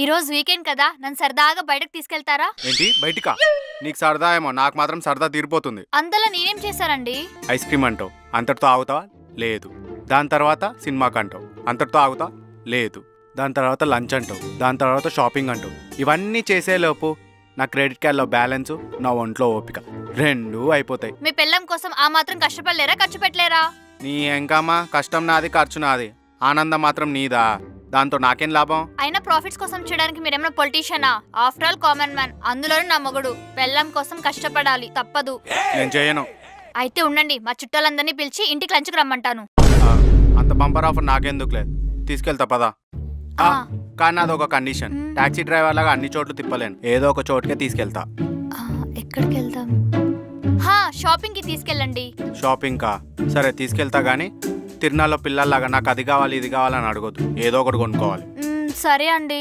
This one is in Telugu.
ఈ రోజు వీకెండ్ కదా, నన్ను సరదాగా బయటకు తీసుకెళ్తారా? ఏంటి బయటికా? నీకు సరదా ఏమో, నాకు మాత్రం సరదా తీరిపోతుంది. అంతలా నేనేం చేశారండి? ఐస్ క్రీమ్ అంటావు, అంతటితో ఆగుతావా? లేదు. దాని తర్వాత సినిమాకి అంటావు, అంతటితో ఆగుతా? లేదు. దాని తర్వాత లంచ్ అంటావు, దాని తర్వాత షాపింగ్ అంటావు. ఇవన్నీ చేసేలోపు నా క్రెడిట్ కార్డులో బ్యాలెన్స్, నా ఒంట్లో ఓపిక రెండూ అయిపోతాయి. మీ పెళ్ళం కోసం ఆ మాత్రం కష్టపడలేరా, ఖర్చు పెట్టలేరా? నీ ఎంకమ్మా, కష్టం నాది, ఖర్చు నాది, ఆనందం మాత్రం నీదా. దాంతో నాకేం లాభం? అయినా ప్రాఫిట్స్ కోసం చేయడానికి మీరేమైనా పొలిటీషియనా? ఆఫ్టర్ ఆల్ కామన్ మ్యాన్, అందులోనూ నా మొగుడు. పెళ్ళం కోసం కష్టపడాలి, తప్పదు. నేను చేయను. అయితే ఉండండి, మా చుట్టాలందరినీ పిలిచి ఇంటికి లంచ్కి రమ్మంటాను. ఆ, అంత బంపర్ ఆఫర్ నాకెందుకులే, తీసుకెళ్తా పదా. ఆ. కానీ నాది ఒక కండిషన్, టాక్సీ డ్రైవర్ లాగా అన్ని చోట్ల తిప్పలేను, ఏదో ఒక చోటుకే తీసుకెళ్తా. ఎక్కడికి వెళ్దాం? షాపింగ్ కి తీసుకెళ్ళండి. షాపింగ్ కా? సరే తీసుకెళ్తా, గానీ తిరునాళ్ళలో పిల్లల్లాగా నాకు అది కావాలి ఇది కావాలని అడగొద్దు, ఏదో ఒకటి కొనుక్కోవాలి. సరే అండి.